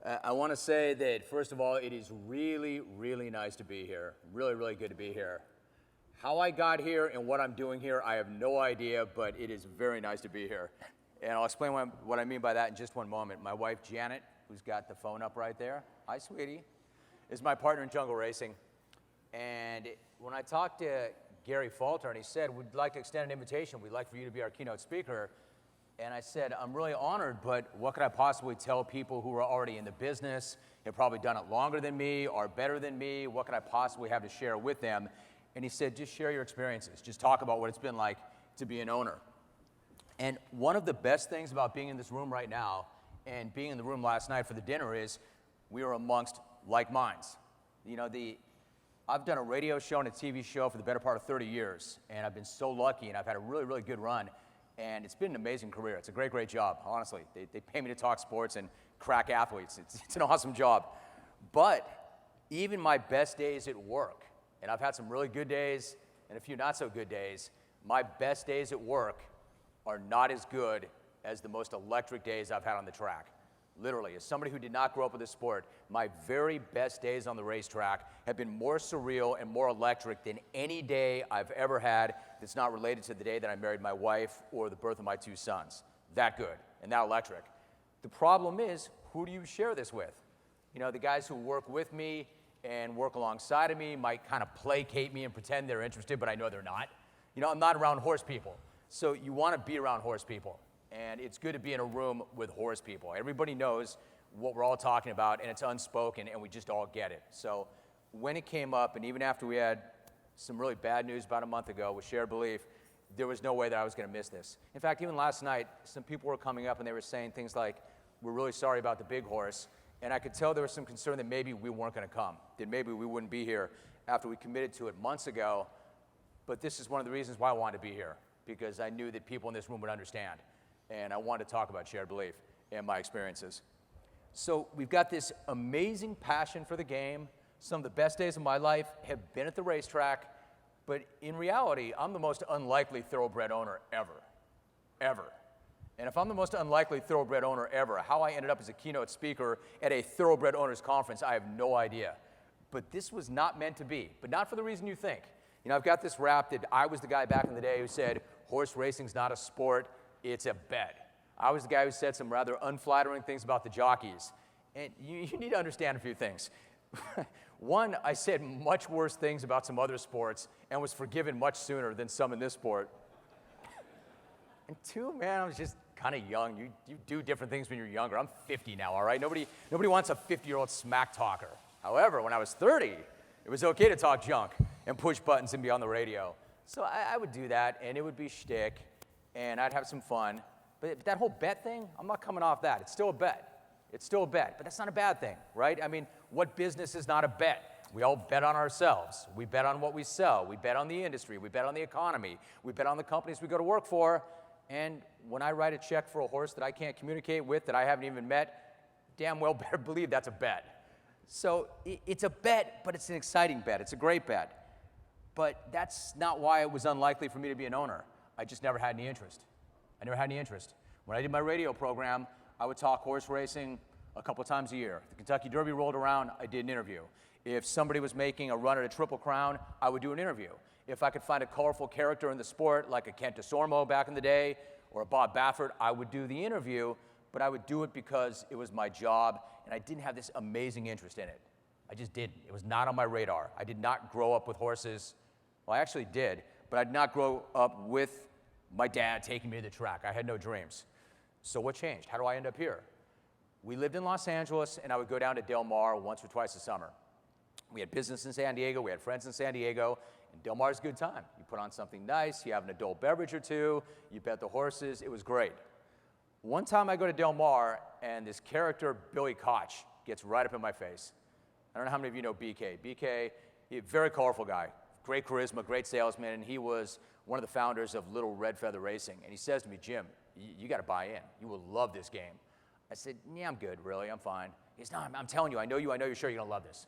I want to say that, first of all, it is really, really nice to be here. Really, really good to be here. How I got here and what I'm doing here, I have no idea, but it is very nice to be here. And I'll explain what I mean by that in just one moment. My wife, Janet, who's got the phone up right there, hi, sweetie, is my partner in jungle racing. And when I talked to Gary Falter, and he said, we'd like to extend an invitation. We'd like for you to be our keynote speaker. And I said, I'm really honored, but what could I possibly tell people who are already in the business, have probably done it longer than me, are better than me? What could I possibly have to share with them? And he said, just share your experiences. Just talk about what it's been like to be an owner. And one of the best things about being in this room right now and being in the room last night for the dinner is we are amongst like minds. You know, I've done a radio show and a TV show for the better part of 30 years, and I've been so lucky, and I've had a really, really good run. And it's been an amazing career. It's a great, great job, honestly. They pay me to talk sports and crack athletes. It's an awesome job. But even my best days at work, and I've had some really good days and a few not so good days, my best days at work are not as good as the most electric days I've had on the track. Literally, as somebody who did not grow up with this sport, my very best days on the racetrack have been more surreal and more electric than any day I've ever had that's not related to the day that I married my wife or the birth of my 2 sons. That good and that electric. The problem is, who do you share this with? You know, the guys who work with me and work alongside of me might kind of placate me and pretend they're interested, but I know they're not. You know, I'm not around horse people. So you want to be around horse people. And it's good to be in a room with horse people. Everybody knows what we're all talking about, and it's unspoken, and we just all get it. So when it came up, and even after we had some really bad news about a month ago with Shared Belief, there was no way that I was going to miss this. In fact, even last night, some people were coming up, and they were saying things like, we're really sorry about the big horse. And I could tell there was some concern that maybe we weren't going to come, that maybe we wouldn't be here after we committed to it months ago. But this is one of the reasons why I wanted to be here, because I knew that people in this room would understand. And I wanted to talk about Shared Belief and my experiences. So we've got this amazing passion for the game. Some of the best days of my life have been at the racetrack, but in reality, I'm the most unlikely thoroughbred owner ever. And if I'm the most unlikely thoroughbred owner ever, how I ended up as a keynote speaker at a Thoroughbred Owners Conference, I have no idea. But this was not meant to be, but not for the reason you think. You know, I've got this rap that I was the guy back in the day who said, horse racing's not a sport, it's a bet. I was the guy who said some rather unflattering things about the jockeys. And you need to understand a few things. One, I said much worse things about some other sports and was forgiven much sooner than some in this sport. And two, man, I was just kind of young. You do different things when you're younger. I'm 50 now, all right? Nobody wants a 50-year-old smack talker. However, when I was 30, it was okay to talk junk and push buttons and be on the radio. So I would do that, and it would be shtick, and I'd have some fun. But that whole bet thing, I'm not coming off that. It's still a bet. It's still a bet, but that's not a bad thing, right? I mean, what business is not a bet? We all bet on ourselves. We bet on what we sell. We bet on the industry. We bet on the economy. We bet on the companies we go to work for. And when I write a check for a horse that I can't communicate with, that I haven't even met, damn well better believe that's a bet. So it's a bet, but it's an exciting bet. It's a great bet. But that's not why it was unlikely for me to be an owner. I just never had any interest. I never had any interest. When I did my radio program, I would talk horse racing a couple times a year. If the Kentucky Derby rolled around, I did an interview. If somebody was making a run at a Triple Crown, I would do an interview. If I could find a colorful character in the sport, like a Kent DeSormo back in the day, or a Bob Baffert, I would do the interview, but I would do it because it was my job, and I didn't have this amazing interest in it. I just didn't. It was not on my radar. I did not grow up with horses. Well, I actually did, but I did not grow up with my dad taking me to the track. I had no dreams. So what changed? How do I end up here? We lived in Los Angeles, and I would go down to Del Mar once or twice a summer. We had business in San Diego. We had friends in San Diego. And Del Mar's a good time. You put on something nice. You have an adult beverage or two. You bet the horses. It was great. One time I go to Del Mar, and this character, Billy Koch, gets right up in my face. I don't know how many of you know BK. BK, a very colorful guy, great charisma, great salesman, and he was one of the founders of Little Red Feather Racing. And he says to me, Jim, you got to buy in. You will love this game. I said, yeah, I'm good, really. I'm fine. He says, no, I'm telling you, I know you're sure you're going to love this.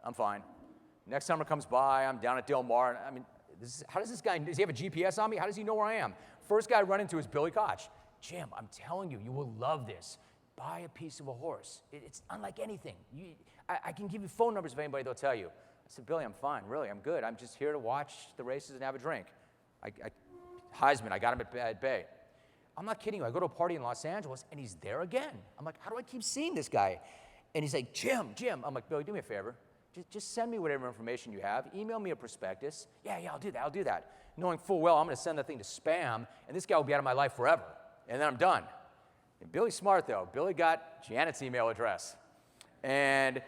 I'm fine. Next summer comes by, I'm down at Del Mar, and I mean, how does this guy, does he have a GPS on me? How does he know where I am? First guy I run into is Billy Koch. Jim, I'm telling you, you will love this. buy a piece of a horse. It's unlike anything. I can give you phone numbers of anybody that'll tell you. I said, Billy, I'm fine, really, I'm good. I'm just here to watch the races and have a drink. Heisman, I got him at bay. I'm not kidding you. I go to a party in Los Angeles, and he's there again. I'm like, how do I keep seeing this guy? And he's like, Jim. I'm like, Billy, do me a favor. Just send me whatever information you have. Email me a prospectus. Yeah, I'll do that. Knowing full well I'm going to send that thing to spam, and this guy will be out of my life forever. And then I'm done. And Billy's smart, though. Billy got Janet's email address. And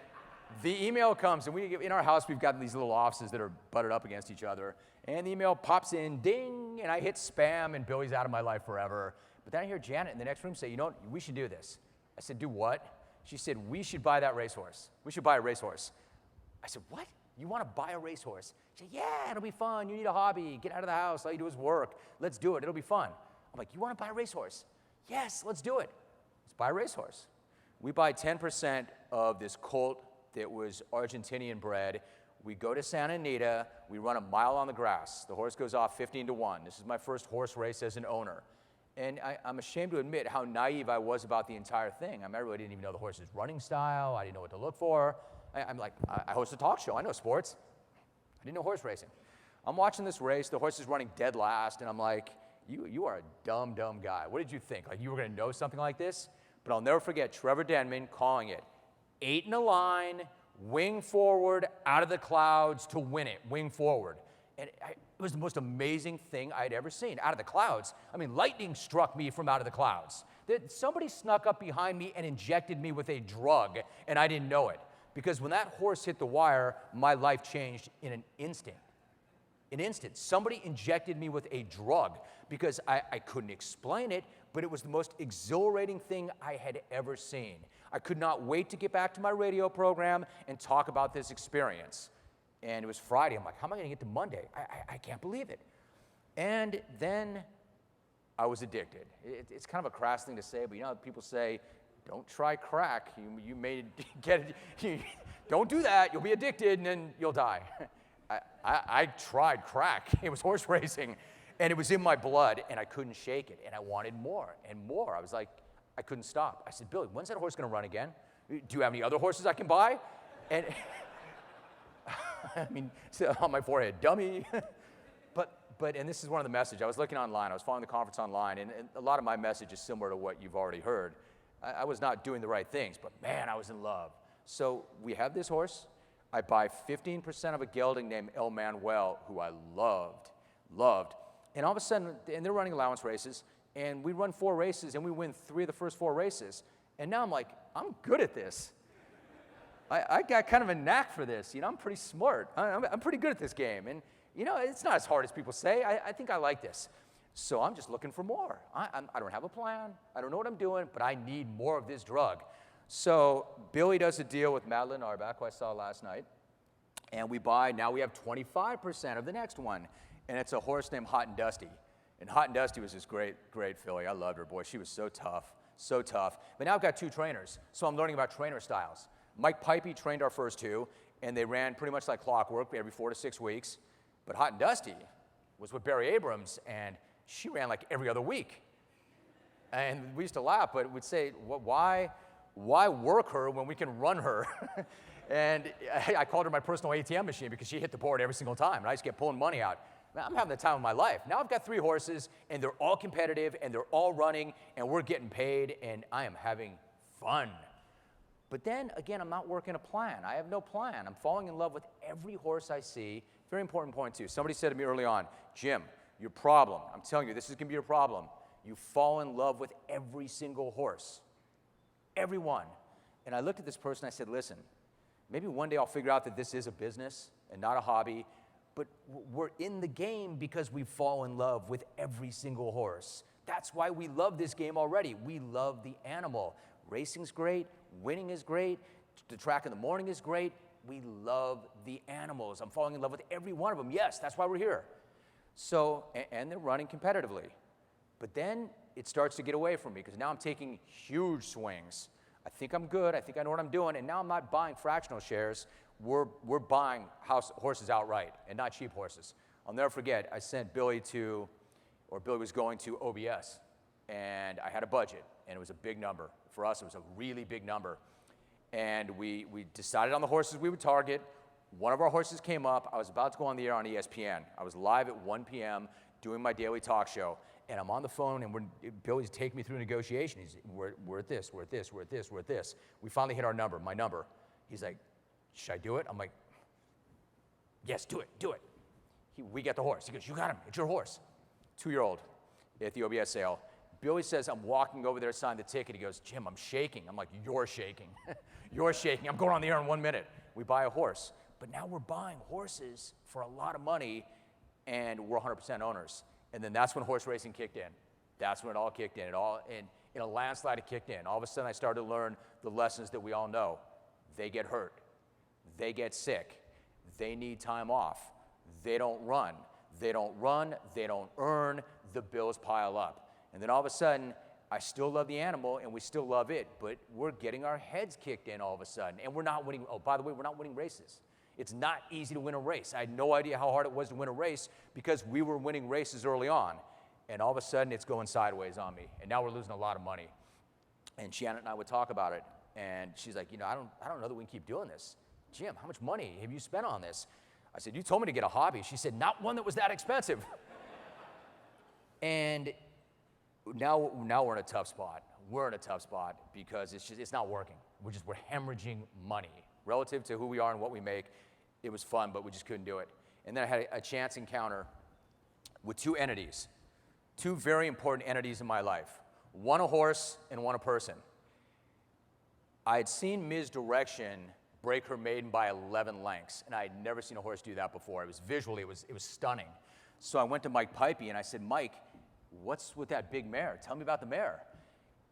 the email comes, and in our house, we've got these little offices that are butted up against each other. And the email pops in, ding, and I hit spam, and Billy's out of my life forever. But then I hear Janet in the next room say, you know what, we should do this. I said, do what? She said, we should buy that racehorse. We should buy a racehorse. I said, what? You want to buy a racehorse? She said, yeah, it'll be fun. You need a hobby. Get out of the house. All you do is work. Let's do it. It'll be fun. I'm like, you want to buy a racehorse? Yes, let's do it. Let's buy a racehorse. We buy 10% of this colt that was Argentinian bred. We go to Santa Anita. We run a mile on the grass. The horse goes off 15-1. This is my first horse race as an owner. And I'm ashamed to admit how naive I was about the entire thing. I really didn't even know the horse's running style. I didn't know what to look for. I'm like, I host a talk show. I know sports. I didn't know horse racing. I'm watching this race. The horse is running dead last, and I'm like, you are a dumb guy. What did you think? Like you were going to know something like this? But I'll never forget Trevor Denman calling it 8 in a line, wing forward, out of the clouds to win it, wing forward. And it was the most amazing thing I'd ever seen. Out of the clouds. I mean, lightning struck me from out of the clouds. Somebody snuck up behind me and injected me with a drug, and I didn't know it. Because when that horse hit the wire, my life changed in an instant. An instant. Somebody injected me with a drug because I couldn't explain it, but it was the most exhilarating thing I had ever seen. I could not wait to get back to my radio program and talk about this experience. And it was Friday. I'm like, how am I going to get to Monday? I can't believe it. And then I was addicted. It's kind of a crass thing to say, but you know how people say, don't try crack. You may get it. Don't do that. You'll be addicted, and then you'll die. I tried crack. It was horse racing, and it was in my blood, and I couldn't shake it, and I wanted more and more. I was like, I couldn't stop. I said, Billy, when's that horse going to run again? Do you have any other horses I can buy? And I mean, on my forehead, dummy. But and this is one of the messages. I was looking online. I was following the conference online, and a lot of my message is similar to what you've already heard. I was not doing the right things, but man, I was in love. So we have this horse. I buy 15% of a gelding named El Manuel, who I loved. And all of a sudden, and they're running allowance races, and we run 4 races, and we win 3 of the first 4 races. And now I'm like, I'm good at this. I got kind of a knack for this. You know, I'm pretty smart. I'm pretty good at this game. And, you know, it's not as hard as people say. I think I like this. So I'm just looking for more. I don't have a plan. I don't know what I'm doing, but I need more of this drug. So Billy does a deal with Madeline Arbach, who I saw last night, and now we have 25% of the next one, and it's a horse named Hot and Dusty. And Hot and Dusty was this great filly. I loved her, boy. She was so tough. But now I've got 2 trainers, so I'm learning about trainer styles. Mike Pipey trained our first 2, and they ran pretty much like clockwork every 4 to 6 weeks. But Hot and Dusty was with Barry Abrams, and she ran like every other week. And we used to laugh, but we'd say, why work her when we can run her? And I called her my personal ATM machine because she hit the board every single time, and I just kept pulling money out. I'm having the time of my life. Now I've got 3 horses, and they're all competitive, and they're all running, and we're getting paid, and I am having fun. But then, again, I'm not working a plan. I have no plan. I'm falling in love with every horse I see. Very important point, too. Somebody said to me early on, Jim, your problem, I'm telling you, this is going to be your problem. You fall in love with every single horse. Every one. And I looked at this person, I said, listen, maybe one day I'll figure out that this is a business and not a hobby, but we're in the game because we fall in love with every single horse. That's why we love this game already. We love the animal. Racing's great, winning is great, the track in the morning is great. We love the animals. I'm falling in love with every one of them. Yes, that's why we're here. So, and they're running competitively. But then it starts to get away from me because now I'm taking huge swings. I think I'm good. I think I know what I'm doing. And now I'm not buying fractional shares. We're buying horses outright and not cheap horses. I'll never forget, I sent Billy Billy was going to OBS. And I had a budget, and it was a big number, For us, it was a really big number. And we decided on the horses we would target. One of our horses came up. I was about to go on the air on ESPN. I was live at 1 p.m. doing my daily talk show. And I'm on the phone, and Billy's taking me through negotiation. We're at this, we're at this, we're at this, we're at this. We finally hit my number. He's like, should I do it? I'm like, yes, do it. We get the horse. He goes, you got him, it's your horse. 2-year-old at the OBS sale. Billy says, I'm walking over there to sign the ticket. He goes, Jim, I'm shaking. I'm like, you're shaking. You're shaking. I'm going on the air in 1 minute. We buy a horse. But now we're buying horses for a lot of money, and we're 100% owners. And then that's when horse racing kicked in. That's when it all kicked in. In a landslide, it kicked in. All of a sudden, I started to learn the lessons that we all know. They get hurt. They get sick. They need time off. They don't run. They don't earn. The bills pile up. And then all of a sudden, I still love the animal, and we still love it, but we're getting our heads kicked in all of a sudden, and we're not winning. Oh, by the way, we're not winning races. It's not easy to win a race. I had no idea how hard it was to win a race because we were winning races early on, and all of a sudden, it's going sideways on me, and now we're losing a lot of money. And Janet and I would talk about it, and she's like, I don't know that we can keep doing this. Jim, how much money have you spent on this? I said, you told me to get a hobby. She said, not one that was that expensive. And now we're in a tough spot. We're in a tough spot because it's not working. We're hemorrhaging money. Relative to who we are and what we make, it was fun, but we just couldn't do it. And then I had a chance encounter with 2 entities, 2 very important entities in my life. One a horse and one a person. I had seen Ms. Direction break her maiden by 11 lengths, and I had never seen a horse do that before. It was stunning. So I went to Mike Pipey and I said, Mike, what's with that big mare? Tell me about the mare.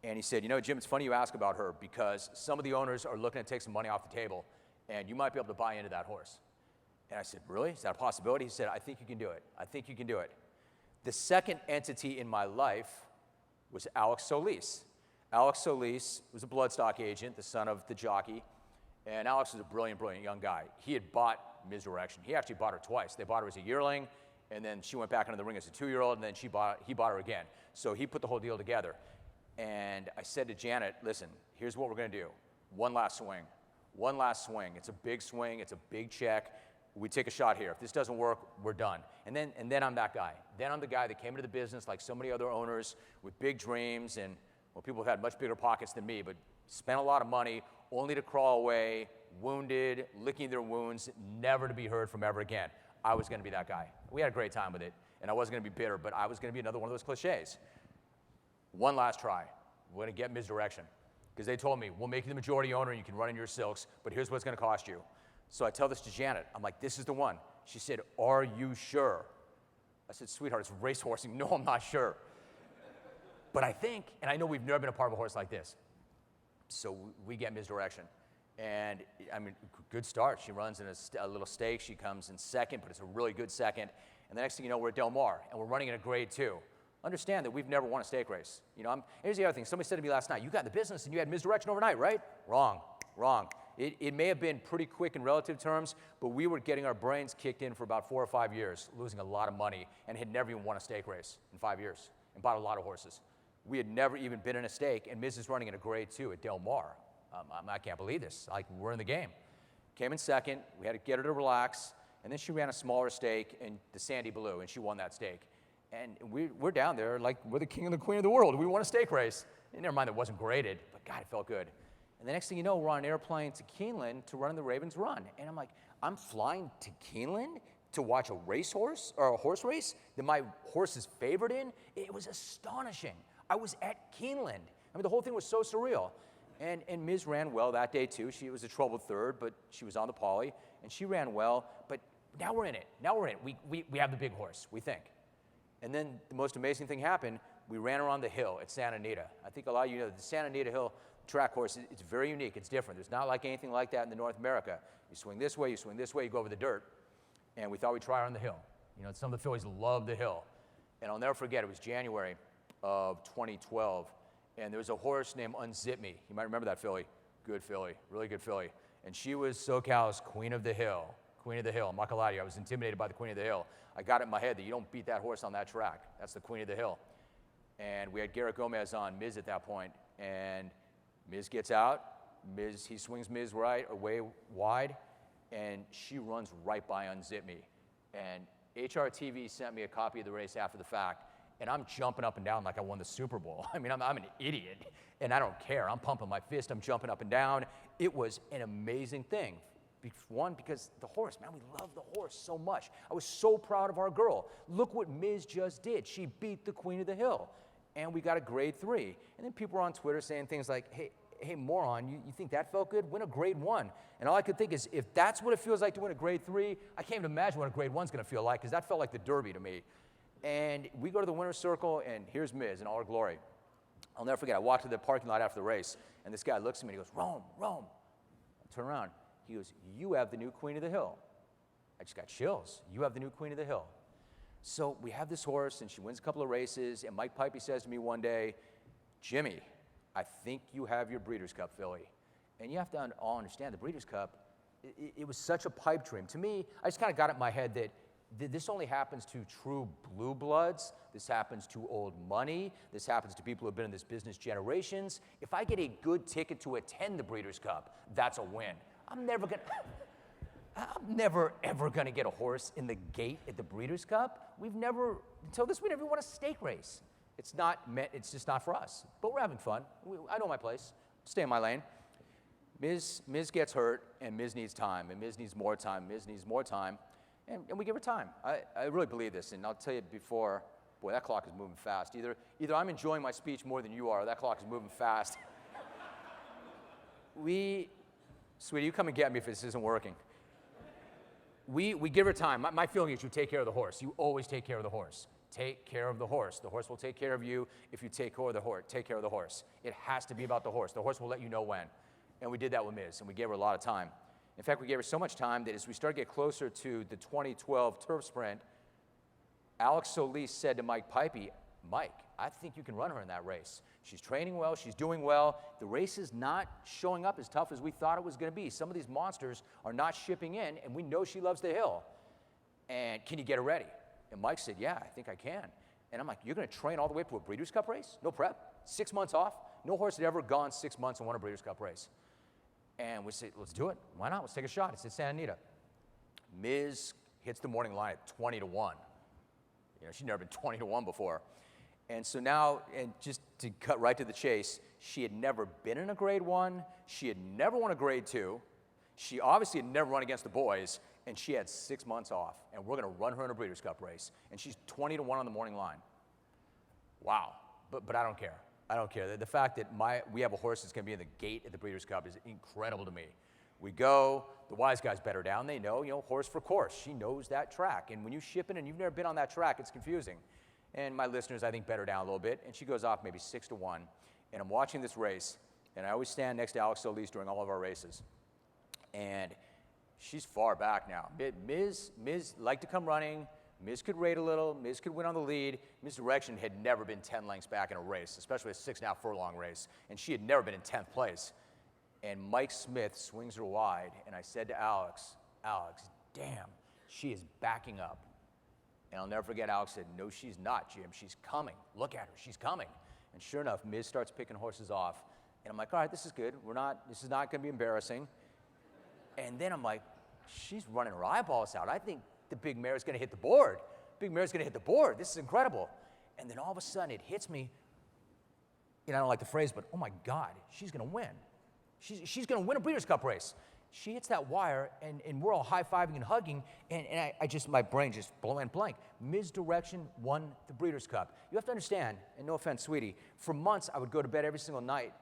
And he said, Jim, it's funny you ask about her because some of the owners are looking to take some money off the table, and you might be able to buy into that horse. And I said, really? Is that a possibility? He said, I think you can do it. I think you can do it. The second entity in my life was Alex Solis. Alex Solis was a bloodstock agent, the son of the jockey, and Alex was a brilliant, brilliant young guy. He had bought Ms. Direction. He actually bought her twice. They bought her as a yearling, and then she went back into the ring as a 2-year-old, and then he bought her again. So he put the whole deal together. And I said to Janet, listen, here's what we're going to do. One last swing. One last swing. It's a big swing. It's a big check. We take a shot here. If this doesn't work, we're done. And then I'm that guy. Then I'm the guy that came into the business like so many other owners with big dreams, and well, people have had much bigger pockets than me, but spent a lot of money only to crawl away, wounded, licking their wounds, never to be heard from ever again. I was going to be that guy. We had a great time with it, and I wasn't going to be bitter, but I was going to be another one of those cliches. One last try. We're going to get Misdirection. Because they told me, we'll make you the majority owner and you can run in your silks, but here's what it's going to cost you. So I tell this to Janet. I'm like, this is the one. She said, are you sure? I said, sweetheart, it's racehorsing. No, I'm not sure. But I think, and I know we've never been a part of a horse like this. So we get Misdirection. And, I mean, good start. She runs in a little stake. She comes in second, but it's a really good second. And the next thing you know, we're at Del Mar, and we're running in a grade 2. Understand that we've never won a stake race. Here's the other thing. Somebody said to me last night, you got in the business and you had Misdirection overnight, right? Wrong. It may have been pretty quick in relative terms, but we were getting our brains kicked in for about 4 or 5 years, losing a lot of money, and had never even won a stake race in 5 years, and bought a lot of horses. We had never even been in a stake, and Miz is running in a grade 2 at Del Mar. I can't believe this. Like, we're in the game. Came in second. We had to get her to relax, and then she ran a smaller stake in the Sandy Blue, and she won that stake. And we're down there like we're the king and the queen of the world. We won a stake race. And never mind, it wasn't graded, but God, it felt good. And the next thing you know, we're on an airplane to Keeneland to run the Ravens Run. And I'm like, I'm flying to Keeneland to watch a racehorse or a horse race that my horse is favored in? It was astonishing. I was at Keeneland. I mean, the whole thing was so surreal. And Ms. ran well that day too. She was a troubled third, but she was on the poly, and she ran well. But now we're in it. We have the big horse, we think. And then the most amazing thing happened. We ran her on the hill at Santa Anita. I think a lot of you know that the Santa Anita Hill track course, it's very unique. It's different. There's not like anything like that in the North America. You swing this way, you go over the dirt. And we thought we'd try her on the hill. Some of the fillies love the hill. And I'll never forget, it was January of 2012. And there was a horse named Unzip Me. You might remember that filly. Good filly, really good filly. And she was SoCal's Queen of the Hill. Queen of the Hill. I'm not gonna lie to you, I was intimidated by the Queen of the Hill. I got it in my head that you don't beat that horse on that track. That's the Queen of the Hill. And we had Garrett Gomez on Miz at that point, and Miz gets out. He swings Miz right, away wide, and she runs right by Unzip Me. And HRTV sent me a copy of the race after the fact, and I'm jumping up and down like I won the Super Bowl. I mean, I'm an idiot, and I don't care. I'm pumping my fist. I'm jumping up and down. It was an amazing thing. One, because the horse, man, we love the horse so much. I was so proud of our girl. Look what Miz just did. She beat the Queen of the Hill, and we got a grade 3. And then people were on Twitter saying things like, hey, moron, you think that felt good? Win a grade 1. And all I could think is, if that's what it feels like to win a grade 3, I can't even imagine what a grade 1's going to feel like, because that felt like the Derby to me. And we go to the winner's circle, and here's Miz in all her glory. I'll never forget, I walked to the parking lot after the race, and this guy looks at me and he goes, Rome. I turn around. He goes, you have the new Queen of the Hill. I just got chills. You have the new Queen of the Hill. So we have this horse, and she wins a couple of races, and Mike Pipey says to me one day, Jimmy, I think you have your Breeders' Cup filly. And you have to all understand, the Breeders' Cup, it was such a pipe dream. To me, I just kind of got it in my head that this only happens to true blue bloods. This happens to old money. This happens to people who have been in this business generations. If I get a good ticket to attend the Breeders' Cup, that's a win. I'm never ever gonna get a horse in the gate at the Breeders' Cup. Until this, we never won a stake race. It's just not for us. But we're having fun. I know my place. Stay in my lane. Miz gets hurt, and Miz needs time, and Miz needs more time, Miz needs more time, and we give her time. I really believe this, and I'll tell you before, boy, that clock is moving fast. Either I'm enjoying my speech more than you are, or that clock is moving fast. Sweetie, you come and get me if this isn't working. We give her time. My feeling is you take care of the horse. You always take care of the horse. Take care of the horse. The horse will take care of you if you take care of the horse. Take care of the horse. It has to be about the horse. The horse will let you know when. And we did that with Miz, and we gave her a lot of time. In fact, we gave her so much time that as we started to get closer to the 2012 turf sprint, Alex Solis said to Mike Pipey, Mike, I think you can run her in that race. She's training well, she's doing well. The race is not showing up as tough as we thought it was going to be. Some of these monsters are not shipping in, and we know she loves the hill. And can you get her ready? And Mike said, yeah, I think I can. And I'm like, you're going to train all the way up to a Breeders' Cup race? No prep? 6 months off? No horse had ever gone 6 months and won a Breeders' Cup race. And we said, let's do it. Why not? Let's take a shot. It's at Santa Anita. Miz hits the morning line at 20 to 1. You know, she'd never been 20 to 1 before. And so now, and just to cut right to the chase, she had never been in a grade 1. She had never won a grade 2. She obviously had never run against the boys, and she had 6 months off. And we're going to run her in a Breeders' Cup race. And she's 20 to 1 on the morning line. Wow. But I don't care. I don't care. The fact that we have a horse that's going to be in the gate at the Breeders' Cup is incredible to me. We go, the wise guys bet her down. They know, horse for course. She knows that track. And when you ship in and you've never been on that track, it's confusing. And my listeners, I think, bet her down a little bit. And she goes off maybe 6 to 1. And I'm watching this race, and I always stand next to Alex Solis during all of our races. And she's far back now. Miz liked to come running. Miz could rate a little. Miz could win on the lead. Miz Direction had never been 10 lengths back in a race, especially a 6.5 furlong race. And she had never been in 10th place. And Mike Smith swings her wide. And I said to Alex, damn, she is backing up. And I'll never forget, Alex said, no, she's not, Jim. She's coming. Look at her. She's coming. And sure enough, Miz starts picking horses off. And I'm like, all right, this is good. This is not going to be embarrassing. And then I'm like, she's running her eyeballs out. I think the big mare is going to hit the board. Big mare's going to hit the board. This is incredible. And then all of a sudden, it hits me. I don't like the phrase, but oh my God, she's going to win. She's going to win a Breeders' Cup race. She hits that wire, and we're all high-fiving and hugging, and my brain just went blank. Miz Direction won the Breeders' Cup. You have to understand, and no offense, sweetie, for months I would go to bed every single night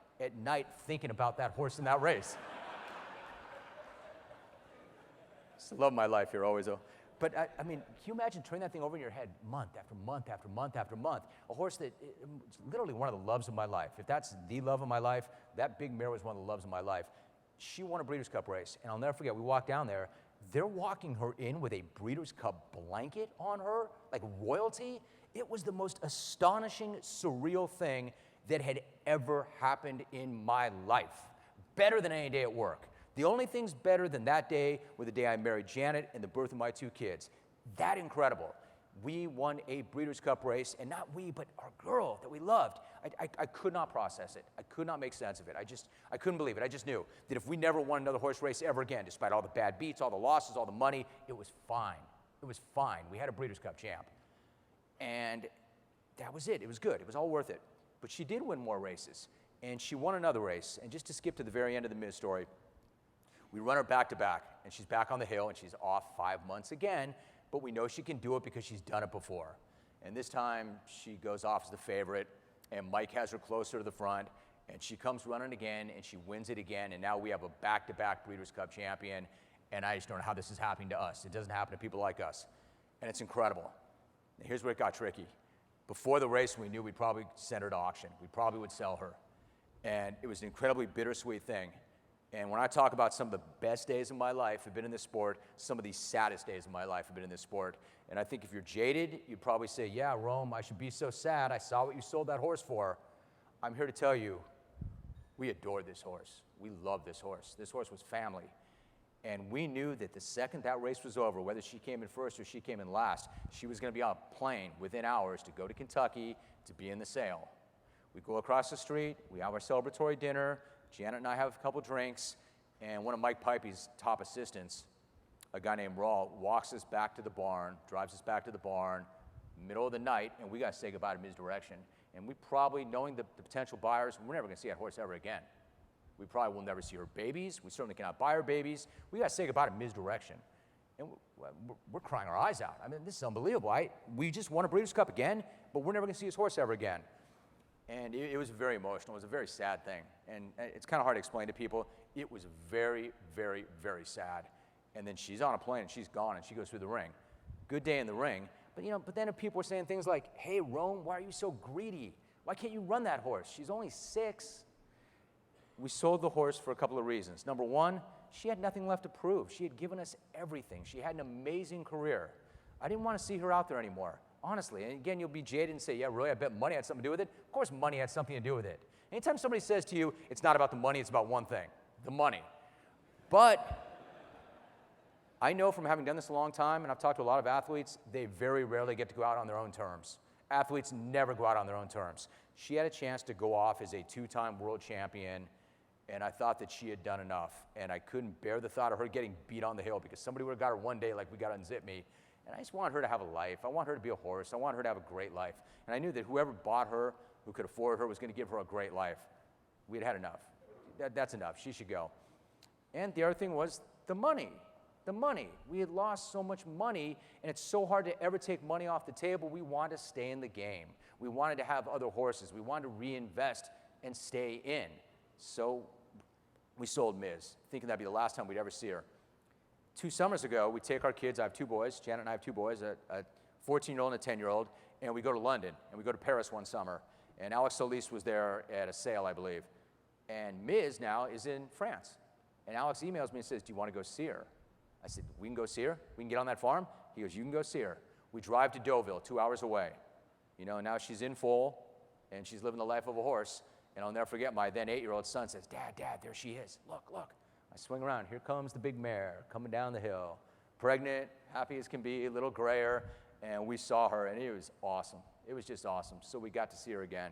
thinking about that horse in that race. Just love my life here always, though. But I mean, can you imagine turning that thing over in your head month after month after month after month? A horse that it's literally one of the loves of my life. If that's the love of my life, that big mare was one of the loves of my life. She won a Breeders' Cup race, and I'll never forget, we walked down there. They're walking her in with a Breeders' Cup blanket on her, like royalty. It was the most astonishing, surreal thing that had ever happened in my life. Better than any day at work. The only things better than that day were the day I married Janet and the birth of my 2 kids. That incredible. we won a Breeders' Cup race, and not we, but our girl that we loved. I could not process it. I could not make sense of it. I couldn't believe it. I just knew that if we never won another horse race ever again, despite all the bad beats, all the losses, all the money, it was fine. It was fine. We had a Breeders' Cup champ. And that was it. It was good. It was all worth it. But she did win more races, and she won another race. And just to skip to the very end of the Miz story, we run her back-to-back, and she's back on the hill, and she's off 5 months again, but we know she can do it because she's done it before. And this time, she goes off as the favorite, and Mike has her closer to the front, and she comes running again, and she wins it again, and now we have a back-to-back Breeders' Cup champion, and I just don't know how this is happening to us. It doesn't happen to people like us, and it's incredible. Now, here's where it got tricky. Before the race, we knew we'd probably send her to auction. We probably would sell her, and it was an incredibly bittersweet thing. And when I talk about some of the best days of my life have been in this sport, some of the saddest days of my life have been in this sport. And I think if you're jaded, you'd probably say, yeah, Rome, I should be so sad. I saw what you sold that horse for. I'm here to tell you, we adored this horse. We loved this horse. This horse was family. And we knew that the second that race was over, whether she came in first or she came in last, she was going to be on a plane within hours to go to Kentucky to be in the sale. We go across the street, we have our celebratory dinner, Janet and I have a couple drinks, and one of Mike Pipey's top assistants, a guy named Rawl, walks us back to the barn, drives us back to the barn, middle of the night, and we got to say goodbye to Misdirection. And we probably, knowing the potential buyers, we're never going to see that horse ever again. We probably will never see her babies. We certainly cannot buy her babies. We got to say goodbye to Misdirection. And we're crying our eyes out. I mean, this is unbelievable. We just won a Breeders' Cup again, but we're never going to see this horse ever again. And it was very emotional. It was a very sad thing. And it's kind of hard to explain to people. It was very, very, very sad. And then she's on a plane, and she's gone, and she goes through the ring. Good day in the ring. But then if people were saying things like, hey, Rome, why are you so greedy? Why can't you run that horse? She's only 6. We sold the horse for a couple of reasons. Number one, she had nothing left to prove. She had given us everything. She had an amazing career. I didn't want to see her out there anymore. Honestly, and again, you'll be jaded and say, yeah, really, I bet money had something to do with it. Of course money had something to do with it. Anytime somebody says to you, it's not about the money, it's about one thing, the money. But I know from having done this a long time, and I've talked to a lot of athletes, they very rarely get to go out on their own terms. Athletes never go out on their own terms. She had a chance to go off as a 2-time world champion, and I thought that she had done enough. And I couldn't bear the thought of her getting beat on the hill because somebody would have got her one day like we got Unzip Me. And I just wanted her to have a life. I want her to be a horse. I want her to have a great life. And I knew that whoever bought her, who could afford her, was going to give her a great life. We had had enough. That's enough. She should go. And the other thing was the money. The money. We had lost so much money, and it's so hard to ever take money off the table. We wanted to stay in the game. We wanted to have other horses. We wanted to reinvest and stay in. So we sold Miz, thinking that'd be the last time we'd ever see her. 2 summers ago, we take our kids. I have 2 boys. Janet and I have 2 boys, a 14-year-old and a 10-year-old, and we go to London, and we go to Paris one summer. And Alex Solis was there at a sale, I believe. And Miz now is in France. And Alex emails me and says, do you want to go see her? I said, we can go see her? We can get on that farm? He goes, you can go see her. We drive to Deauville, 2 hours away. Now she's in full, and she's living the life of a horse. And I'll never forget, my then 8-year-old son says, Dad, there she is. Look. I swing around. Here comes the big mare coming down the hill. Pregnant, happy as can be, a little grayer. And we saw her, and it was awesome. It was just awesome. So we got to see her again.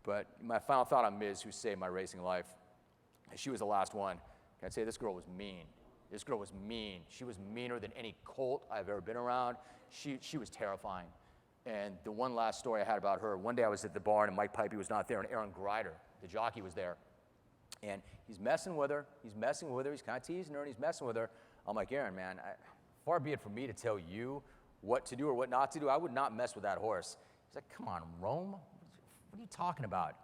But my final thought on Miz, who saved my racing life, she was the last one. I'd say this girl was mean. This girl was mean. She was meaner than any colt I've ever been around. She was terrifying. And the one last story I had about her, one day I was at the barn, and Mike Pipey was not there, and Aaron Grider, the jockey, was there. And he's messing with her. He's kind of teasing her, and he's messing with her. I'm like, Aaron, man, far be it from me to tell you what to do or what not to do. I would not mess with that horse. He's like, come on, Rome. What are you talking about?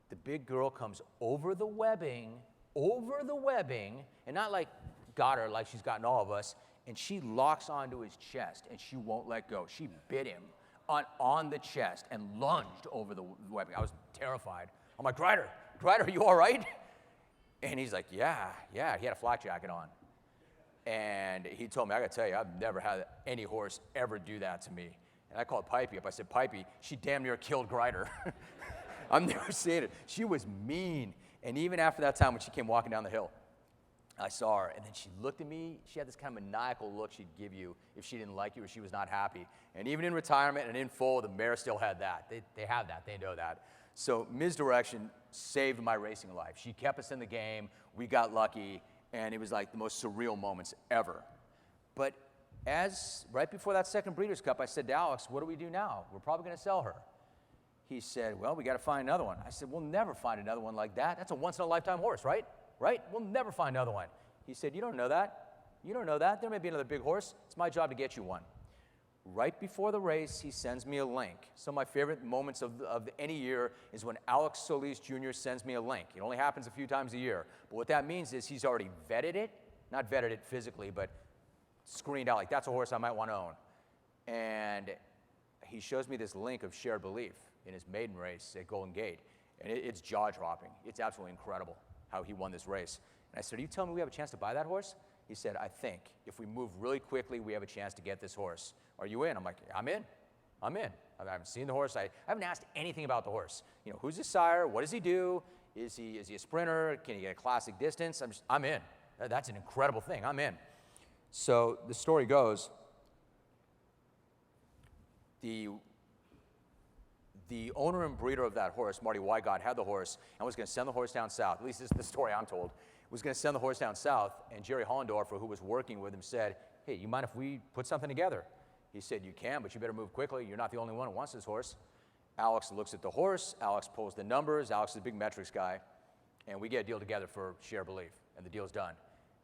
The big girl comes over the webbing, and not like got her like she's gotten all of us, and she locks onto his chest, and she won't let go. She bit him on the chest and lunged over the webbing. I was terrified. I'm like, Grider, are you all right? And he's like, yeah, he had a flak jacket on. And he told me, I gotta tell you, I've never had any horse ever do that to me. And I called Pipey up. I said, Pipey, she damn near killed Grider. I've never seen it. She was mean. And even after that time when she came walking down the hill, I saw her, and then she looked at me. She had this kind of maniacal look she'd give you if she didn't like you or she was not happy. And even in retirement and in full, the mare still had that. They have that. They know that. So Ms. Direction saved my racing life. She kept us in the game. We got lucky, and it was like the most surreal moments ever. But right before that second Breeders' Cup, I said to Alex, what do we do now? We're probably going to sell her. He said, well, we got to find another one. I said, we'll never find another one like that. That's a once-in-a-lifetime horse, right? Right? We'll never find another one. He said, you don't know that. You don't know that. There may be another big horse. It's my job to get you one. Right before the race, he sends me a link. Some of my favorite moments of any year is when Alex Solis Jr. sends me a link. It only happens a few times a year. But what that means is he's already vetted it. Not vetted it physically, but screened out, like that's a horse I might want to own. And he shows me this link of Shared Belief in his maiden race at Golden Gate. And it's jaw-dropping. It's absolutely incredible how he won this race. And I said, are you telling me we have a chance to buy that horse? He said, I think if we move really quickly, we have a chance to get this horse. Are you in? I'm like, I'm in. I'm in. I haven't seen the horse. I haven't asked anything about the horse. You know, who's his sire? What does he do? Is he a sprinter? Can he get a classic distance? I'm in. That's an incredible thing. I'm in. So the story goes, the owner and breeder of that horse, Marty Wygott, had the horse and was going to send the horse down south. At least this is the story I'm told. Was going to send the horse down south, and Jerry Hollendorfer, who was working with him, said, hey, you mind if we put something together? He said, you can, but you better move quickly. You're not the only one who wants this horse. Alex looks at the horse. Alex pulls the numbers. Alex is a big metrics guy. And we get a deal together for Share Belief, and the deal's done.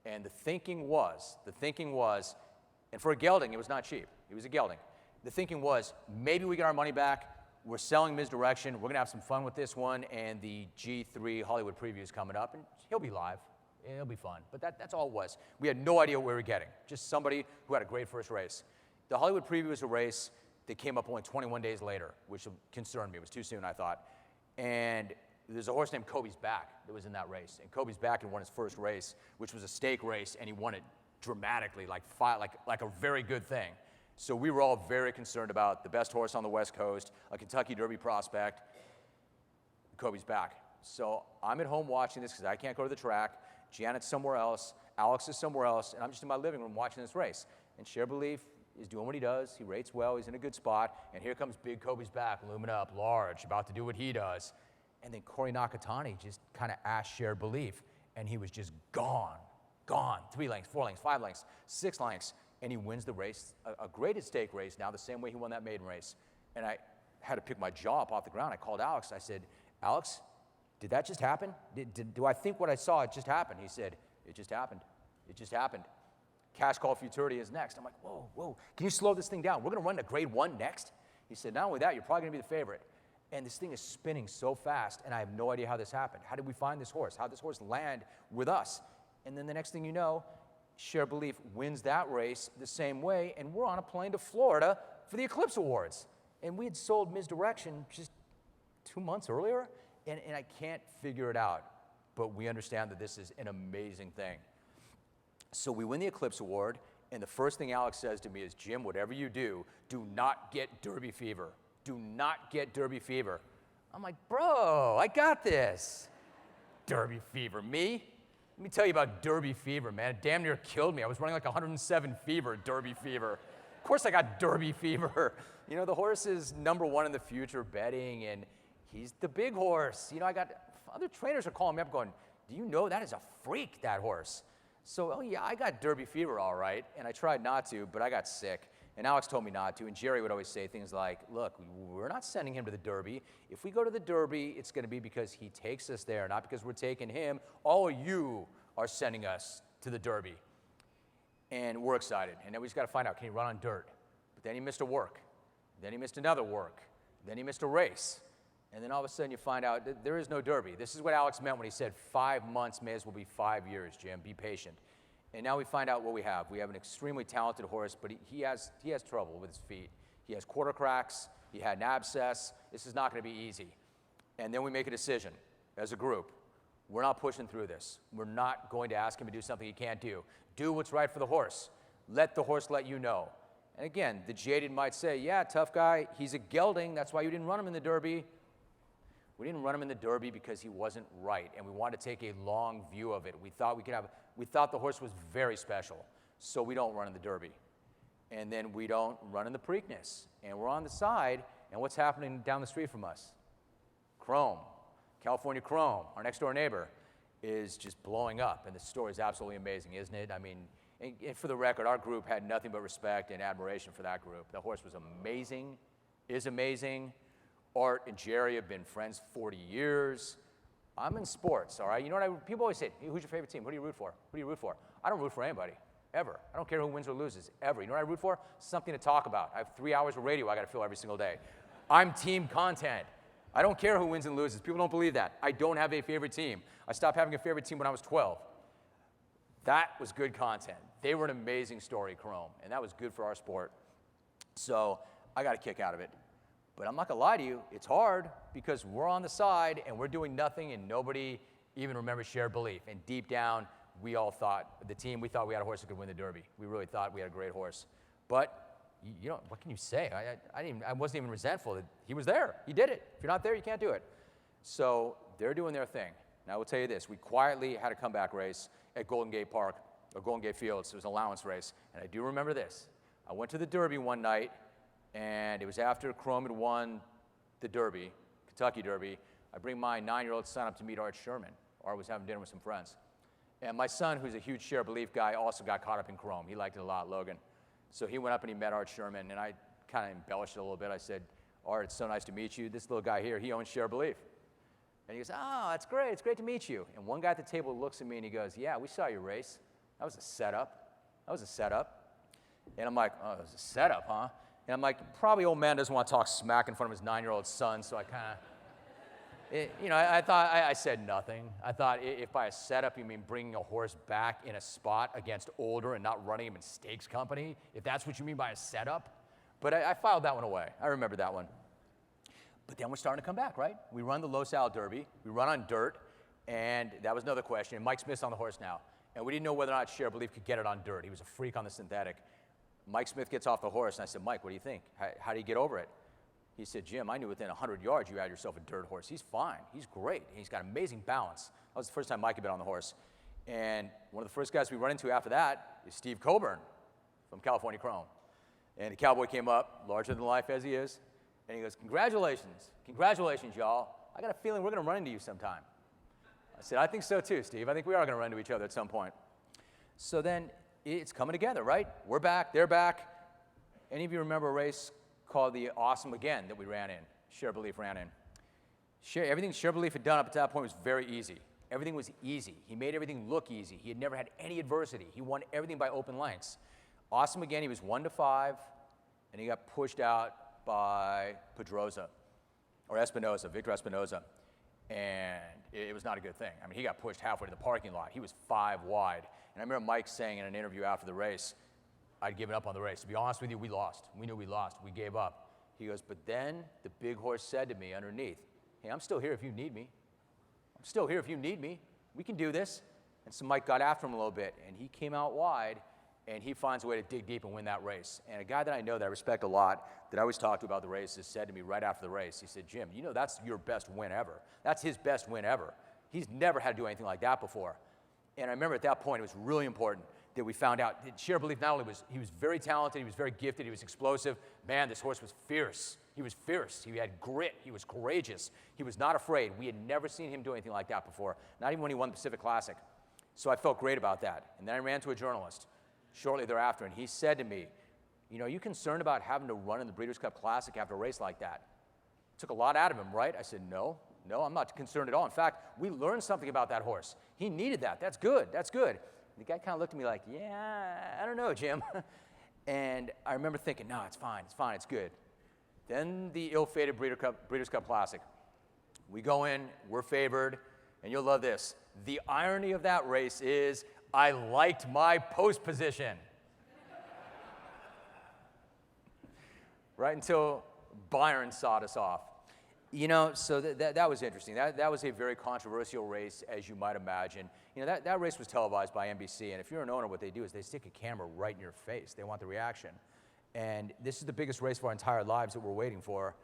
And the thinking was, and for a gelding, it was not cheap. It was a gelding. The thinking was, maybe we get our money back. We're selling Misdirection. We're going to have some fun with this one, and the G3 Hollywood preview is coming up, and he'll be live. It'll be fun. But that's all it was. We had no idea what we were getting. Just somebody who had a great first race. The Hollywood preview was a race that came up only 21 days later, which concerned me. It was too soon, I thought. And there's a horse named Kobe's Back that was in that race. And Kobe's Back had won his first race, which was a stake race, and he won it dramatically, like a very good thing. So we were all very concerned about the best horse on the West Coast, a Kentucky Derby prospect, Kobe's Back. So I'm at home watching this because I can't go to the track. Janet's somewhere else. Alex is somewhere else. And I'm just in my living room watching this race. And Share Belief is doing what he does. He rates well. He's in a good spot. And here comes big Kobe's Back, looming up, large, about to do what he does. And then Corey Nakatani just kind of asked Share Belief. And he was just gone. 3 lengths, 4 lengths, 5 lengths, 6 lengths. And he wins the race, a graded stake race now, the same way he won that maiden race. And I had to pick my jaw up off the ground. I called Alex. I said, Alex, did that just happen? Do I think what I saw, it just happened? He said, it just happened. It just happened. Cash Call Futurity is next. I'm like, whoa. Can you slow this thing down? We're going to run to grade 1 next? He said, not only that, you're probably going to be the favorite. And this thing is spinning so fast, and I have no idea how this happened. How did we find this horse? How did this horse land with us? And then the next thing you know, Share Belief wins that race the same way, and we're on a plane to Florida for the Eclipse Awards. And we had sold Misdirection just 2 months earlier, and I can't figure it out. But we understand that this is an amazing thing. So we win the Eclipse Award, and the first thing Alex says to me is, Jim, whatever you do not get Derby fever. Do not get Derby fever. I'm like, bro, I got this. Derby fever, me? Let me tell you about Derby fever, man. It damn near killed me. I was running like 107 fever, Derby fever. Of course I got Derby fever. You know, the horse is #1 in the future betting, and he's the big horse. You know, I got other trainers are calling me up going, do you know that is a freak, that horse? So, oh yeah, I got Derby fever all right, and I tried not to, but I got sick. And Alex told me not to, and Jerry would always say things like, look, we're not sending him to the Derby. If we go to the Derby, it's going to be because he takes us there, not because we're taking him. All of you are sending us to the Derby. And we're excited. And then we just got to find out, can he run on dirt? But then he missed a work. Then he missed another work. Then he missed a race. And then all of a sudden you find out that there is no Derby. This is what Alex meant when he said 5 months may as well be 5 years, Jim. Be patient. And now we find out what we have. We have an extremely talented horse, but he has trouble with his feet. He has quarter cracks. He had an abscess. This is not going to be easy. And then we make a decision as a group. We're not pushing through this. We're not going to ask him to do something he can't do. Do what's right for the horse. Let the horse let you know. And again, the jaded might say, yeah, tough guy. He's a gelding. That's why you didn't run him in the Derby. We didn't run him in the Derby because he wasn't right, and we wanted to take a long view of it. We thought we could have we thought the horse was very special, so we don't run in the Derby. And then we don't run in the Preakness. And we're on the side, and what's happening down the street from us? Chrome, California Chrome, our next door neighbor, is just blowing up. And the story is absolutely amazing, isn't it? I mean, and for the record, our group had nothing but respect and admiration for that group. The horse was amazing, is amazing. Art and Jerry have been friends 40 years. I'm in sports, all right? You know what people always say, who's your favorite team? Who do you root for? Who do you root for? I don't root for anybody, ever. I don't care who wins or loses, ever. You know what I root for? Something to talk about. I have 3 hours of radio I got to fill every single day. I'm team content. I don't care who wins and loses. People don't believe that. I don't have a favorite team. I stopped having a favorite team when I was 12. That was good content. They were an amazing story, Chrome, and that was good for our sport. So I got a kick out of it. But I'm not going to lie to you, it's hard because we're on the side and we're doing nothing and nobody even remembers shared belief. And deep down, we all thought, the team, we thought we had a horse that could win the Derby. We really thought we had a great horse. But, you know, what can you say? I wasn't even resentful that he was there. He did it. If you're not there, you can't do it. So they're doing their thing. Now, I will tell you this. We quietly had a comeback race at Golden Gate Park, or Golden Gate Fields. It was an allowance race. And I do remember this. I went to the Derby one night, and it was after Chrome had won the Derby, Kentucky Derby. I bring my 9-year-old son up to meet Art Sherman. Art was having dinner with some friends. And my son, who's a huge share belief guy, also got caught up in Chrome. He liked it a lot, Logan. So he went up and he met Art Sherman, and I kind of embellished it a little bit. I said, Art, it's so nice to meet you. This little guy here, he owns share belief. And he goes, oh, that's great. It's great to meet you. And one guy at the table looks at me and he goes, yeah, we saw your race. That was a setup. That was a setup. And I'm like, oh, it was a setup, huh? And I'm like, probably old man doesn't want to talk smack in front of his 9-year-old son, so I kind of, you know, I thought, I said nothing. I thought if by a setup you mean bringing a horse back in a spot against older and not running him in stakes company, if that's what you mean by a setup. But I filed that one away. I remember that one. But then we're starting to come back, right? We run the Los Al Derby. We run on dirt, and that was another question. And Mike Smith's on the horse now. And we didn't know whether or not Share Belief could get it on dirt. He was a freak on the synthetic. Mike Smith gets off the horse, and I said, Mike, what do you think? How do you get over it? He said, Jim, I knew within 100 yards you had yourself a dirt horse. He's fine. He's great. He's got amazing balance. That was the first time Mike had been on the horse. And one of the first guys we run into after that is Steve Coburn from California Chrome. And the cowboy came up, larger than life as he is, and he goes, congratulations, y'all. I got a feeling we're going to run into you sometime. I said, I think so too, Steve. I think we are going to run into each other at some point. So then it's coming together, right? We're back, they're back. Any of you remember a race called the Awesome Again that we ran in, Share Belief ran in? Everything Share Belief had done up to that point was very easy. Everything was easy. He made everything look easy. He had never had any adversity. He won everything by open lengths. Awesome Again, he was 1-5, and he got pushed out by Pedroza, or Espinoza, Victor Espinoza, and it was not a good thing. I mean, he got pushed halfway to the parking lot. He was 5 wide, and I remember Mike saying in an interview after the race, I'd given up on the race. To be honest with you, we lost. We knew we lost. We gave up. He goes, but then the big horse said to me underneath, hey, I'm still here if you need me. I'm still here if you need me. We can do this. And so Mike got after him a little bit, and he came out wide, and he finds a way to dig deep and win that race. And a guy that I know that I respect a lot, that I always talk to about the races, said to me right after the race, he said, Jim, you know that's your best win ever. That's his best win ever. He's never had to do anything like that before. And I remember at that point, it was really important that we found out that Share Belief not only was, he was very talented, he was very gifted, he was explosive. Man, this horse was fierce. He was fierce. He had grit. He was courageous. He was not afraid. We had never seen him do anything like that before, not even when he won the Pacific Classic. So I felt great about that. And then I ran to a journalist shortly thereafter, and he said to me, you know, are you concerned about having to run in the Breeders' Cup Classic after a race like that? Took a lot out of him, right? I said, no, I'm not concerned at all. In fact, we learned something about that horse. He needed that. That's good. That's good. And the guy kind of looked at me like, yeah, I don't know, Jim. And I remember thinking, no, it's fine, it's good. Then the ill-fated Breeders' Cup Classic. We go in, we're favored, and you'll love this. The irony of that race is I liked my post position. Right until Byron sawed us off. You know, so that was interesting. That was a very controversial race, as you might imagine. You know, that race was televised by NBC, and if you're an owner, what they do is they stick a camera right in your face. They want the reaction. And this is the biggest race of our entire lives that we're waiting for.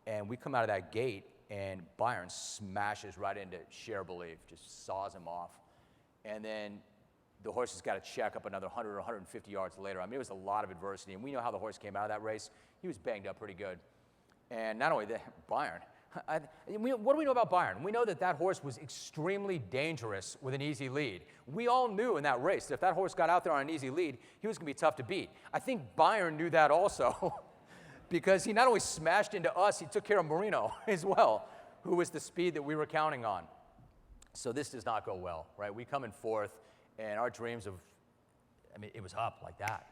And we come out of that gate, and Byron smashes right into Share Belief, just saws him off. And then the horse has got to check up another 100 or 150 yards later. I mean, it was a lot of adversity, and we know how the horse came out of that race. He was banged up pretty good. And not only that, Bayern. What do we know about Bayern? We know that that horse was extremely dangerous with an easy lead. We all knew in that race that if that horse got out there on an easy lead, he was going to be tough to beat. I think Bayern knew that also because he not only smashed into us, he took care of Marino as well, who was the speed that we were counting on. So this does not go well, right? We come in fourth, and our dreams of, I mean, it was up like that.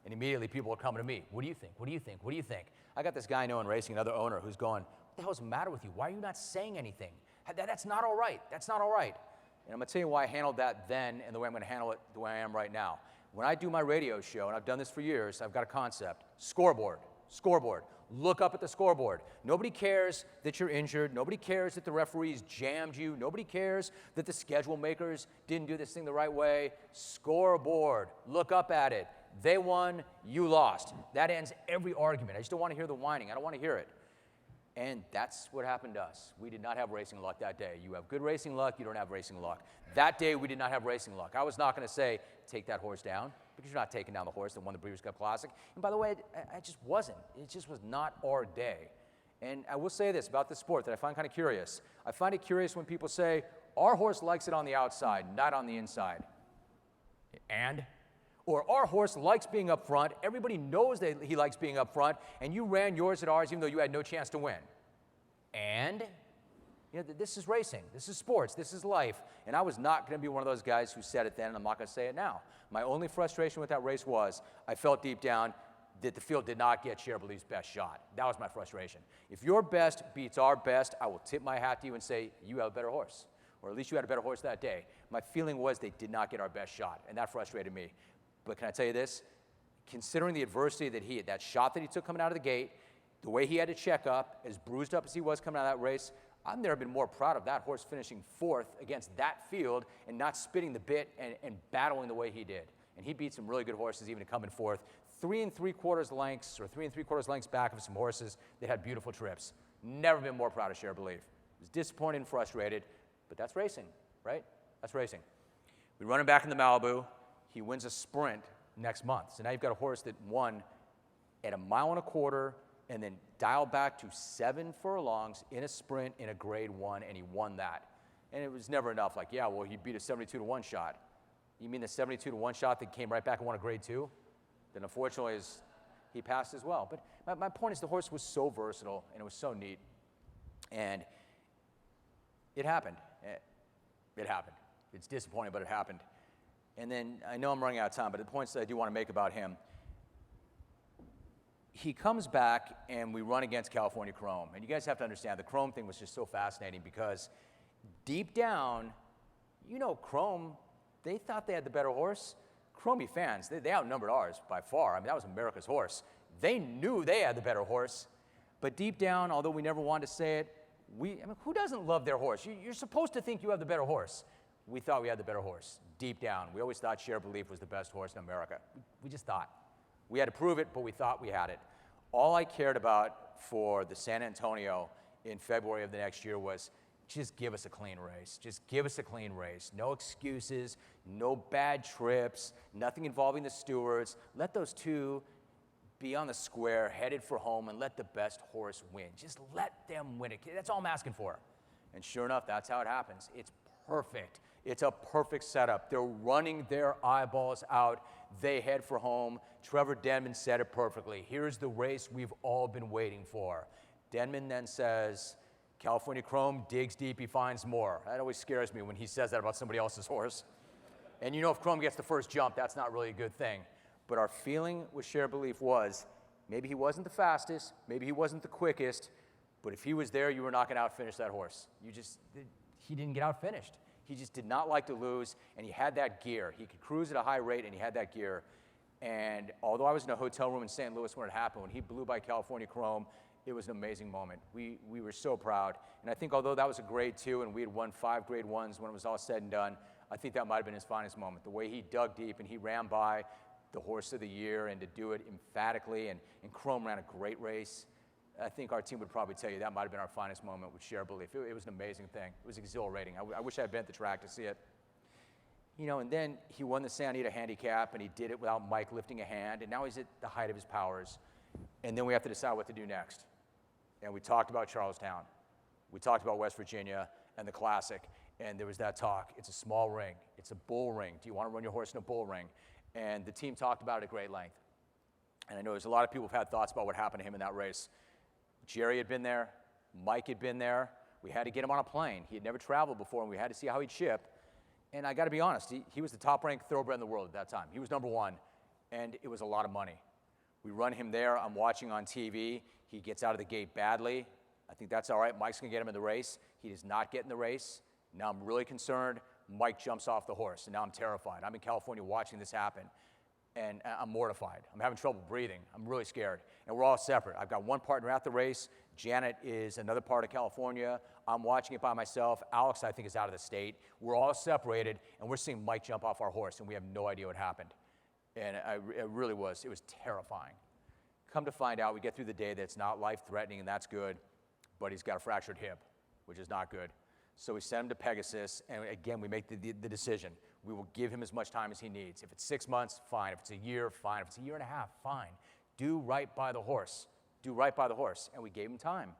And immediately people are coming to me. What do you think? What do you think? What do you think? I got this guy I know in racing, another owner, who's going, what the hell's the matter with you? Why are you not saying anything? That's not all right. That's not all right. And I'm going to tell you why I handled that then and the way I'm going to handle it the way I am right now. When I do my radio show, and I've done this for years, I've got a concept. Scoreboard. Look up at the scoreboard. Nobody cares that you're injured. Nobody cares that the referees jammed you. Nobody cares that the schedule makers didn't do this thing the right way. Scoreboard. Look up at it. They won, you lost. That ends every argument. I just don't want to hear the whining. I don't want to hear it. And that's what happened to us. We did not have racing luck that day. You have good racing luck, you don't have racing luck. That day, we did not have racing luck. I was not going to say, take that horse down, because you're not taking down the horse that won the Breeders' Cup Classic. And by the way, I just wasn't. It just was not our day. And I will say this about the sport that I find kind of curious. I find it curious when people say, our horse likes it on the outside, not on the inside. And? Or our horse likes being up front. Everybody knows that he likes being up front, and you ran yours at ours even though you had no chance to win. And you know, this is racing. This is sports. This is life. And I was not going to be one of those guys who said it then, and I'm not going to say it now. My only frustration with that race was I felt deep down that the field did not get Cher Belief's best shot. That was my frustration. If your best beats our best, I will tip my hat to you and say, you have a better horse. Or at least you had a better horse that day. My feeling was they did not get our best shot, and that frustrated me. But can I tell you this? Considering the adversity that shot that he took coming out of the gate, the way he had to check up, as bruised up as he was coming out of that race, I've never been more proud of that horse finishing fourth against that field and not spitting the bit and battling the way he did. And he beat some really good horses even to come in fourth. 3 3/4 lengths or 3 3/4 lengths back of some horses that had beautiful trips. Never been more proud of Cher Belief. Was disappointed and frustrated, but that's racing, right? That's racing. We run him back in the Malibu. He wins a sprint next month. So now you've got a horse that won at 1.25 miles and then dialed back to 7 furlongs in a sprint in a grade 1, and he won that. And it was never enough. Like, yeah, well, he beat a 72-1 shot. You mean the 72-1 shot that came right back and won a grade 2? Then unfortunately, he passed as well. But my point is the horse was so versatile, and it was so neat. And it happened. It happened. It's disappointing, but it happened. And then I know I'm running out of time, but the points that I do want to make about him, he comes back and we run against California Chrome. And you guys have to understand, the Chrome thing was just so fascinating because deep down, you know, Chrome, they thought they had the better horse. Chromie fans, they outnumbered ours by far. I mean, that was America's horse. They knew they had the better horse. But deep down, although we never wanted to say it, I mean, who doesn't love their horse? You're supposed to think you have the better horse. We thought we had the better horse. Deep down, we always thought Cher Belief was the best horse in America. We just thought. We had to prove it, but we thought we had it. All I cared about for the San Antonio in February of the next year was just give us a clean race. Just give us a clean race. No excuses, no bad trips, nothing involving the stewards. Let those two be on the square, headed for home, and let the best horse win. Just let them win it. That's all I'm asking for. And sure enough, that's how it happens. It's perfect. It's a perfect setup. They're running their eyeballs out. They head for home. Trevor Denman said it perfectly. Here's the race we've all been waiting for. Denman then says, California Chrome digs deep, he finds more. That always scares me when he says that about somebody else's horse. And you know if Chrome gets the first jump, that's not really a good thing. But our feeling with Cher Belief was, maybe he wasn't the fastest, maybe he wasn't the quickest, but if he was there, you were not going to outfinish that horse. He didn't get outfinished. He just did not like to lose, and he had that gear. He could cruise at a high rate, and he had that gear. And although I was in a hotel room in St. Louis when it happened, when he blew by California Chrome, it was an amazing moment. We were so proud. And I think although that was a grade 2 and we had won 5 grade 1s when it was all said and done, I think that might have been his finest moment. The way he dug deep and he ran by the horse of the year and to do it emphatically, and Chrome ran a great race. I think our team would probably tell you that might have been our finest moment with Cher Belief. It was an amazing thing. It was exhilarating. I wish I had been at the track to see it. And then he won the Santa Anita handicap, and he did it without Mike lifting a hand, and now he's at the height of his powers. And then we have to decide what to do next. And we talked about Charlestown. We talked about West Virginia and the Classic, and there was that talk. It's a small ring. It's a bull ring. Do you want to run your horse in a bull ring? And the team talked about it at great length. And I know there's a lot of people who've had thoughts about what happened to him in that race. Jerry had been there. Mike had been there. We had to get him on a plane. He had never traveled before, and we had to see how he'd ship. And I got to be honest, he was the top-ranked thoroughbred in the world at that time. He was number one, and it was a lot of money. We run him there. I'm watching on TV. He gets out of the gate badly. I think that's all right. Mike's going to get him in the race. He does not get in the race. Now I'm really concerned. Mike jumps off the horse, and now I'm terrified. I'm in California watching this happen, and I'm mortified. I'm having trouble breathing. I'm really scared. And we're all separate. I've got one partner at the race. Janet is another part of California. I'm watching it by myself. Alex, I think, is out of the state. We're all separated, and we're seeing Mike jump off our horse, and we have no idea what happened. And it really was. It was terrifying. Come to find out, we get through the day that it's not life-threatening, and that's good, but he's got a fractured hip, which is not good. So we send him to Pegasus, and again, we make the decision. We will give him as much time as he needs. If it's 6 months, fine. If it's a year, fine. If it's a year and a half, fine. Do right by the horse. Do right by the horse. And we gave him time.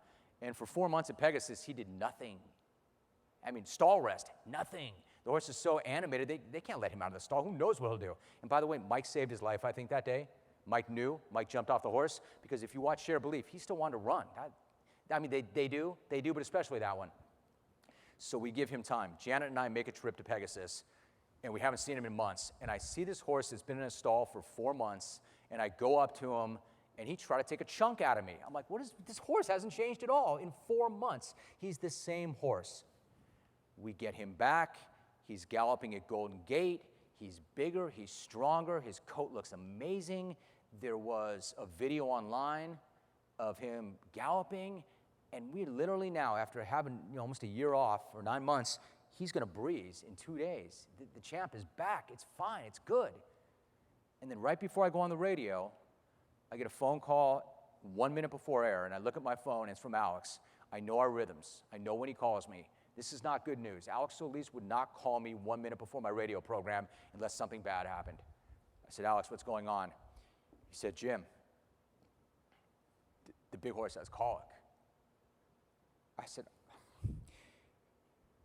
And for 4 months at Pegasus, he did nothing. I mean, stall rest, nothing. The horse is so animated, they can't let him out of the stall. Who knows what he'll do? And by the way, Mike saved his life, I think, that day. Mike knew. Mike jumped off the horse, because if you watch Share Belief, he still wanted to run. I mean, they do, but especially that one. So we give him time. Janet and I make a trip to Pegasus, and we haven't seen him in months. And I see this horse that's been in a stall for 4 months, and I go up to him, and he tried to take a chunk out of me. I'm like, this horse hasn't changed at all in 4 months. He's the same horse. We get him back. He's galloping at Golden Gate. He's bigger. He's stronger. His coat looks amazing. There was a video online of him galloping, and we literally now, after having almost a year off, or 9 months, he's going to breeze in 2 days. The champ is back. It's fine. It's good. And then right before I go on the radio, I get a phone call 1 minute before air, and I look at my phone, and it's from Alex. I know our rhythms. I know when he calls me. This is not good news. Alex Solis would not call me 1 minute before my radio program unless something bad happened. I said, Alex, what's going on? He said, Jim, the big horse has colic. I said,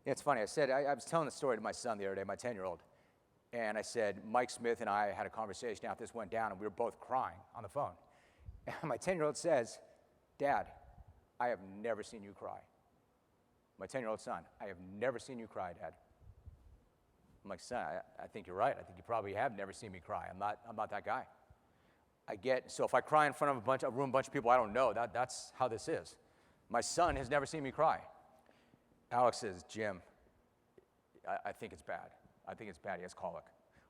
yeah, it's funny. I said, I was telling the story to my son the other day, my 10-year-old. And I said, Mike Smith and I had a conversation after this went down, and we were both crying on the phone. And my 10-year-old says, Dad, I have never seen you cry. My 10-year-old son, I have never seen you cry, Dad. I'm like, son, I think you're right. I think you probably have never seen me cry. I'm not that guy. So if I cry in front of a bunch of people I don't know, that's how this is. My son has never seen me cry. Alex says, Jim, I think it's bad. I think it's bad. He has colic.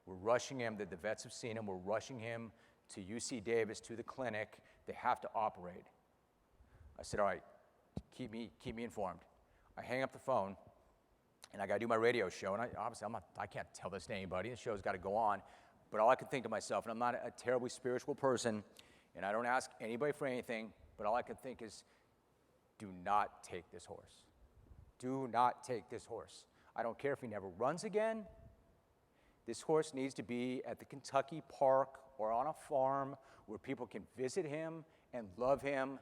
We're rushing him. The vets have seen him. We're rushing him to UC Davis, to the clinic. They have to operate. I said, all right, keep me informed. I hang up the phone, and I got to do my radio show. And I can't tell this to anybody. The show's got to go on. But all I could think to myself, and I'm not a terribly spiritual person, and I don't ask anybody for anything, but all I could think is, do not take this horse. Do not take this horse. I don't care if he never runs again. This horse needs to be at the Kentucky Park or on a farm where people can visit him and love him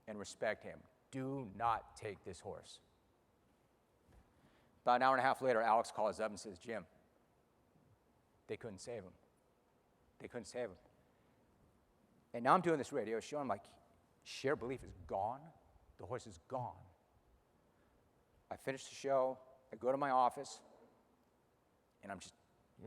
and respect him. Do not take this horse. About an hour and a half later, Alex calls up and says, Jim, they couldn't save him. They couldn't save him. And now I'm doing this radio show, and I'm like, Share Belief is gone? The horse is gone. I finish the show, I go to my office, and I'm just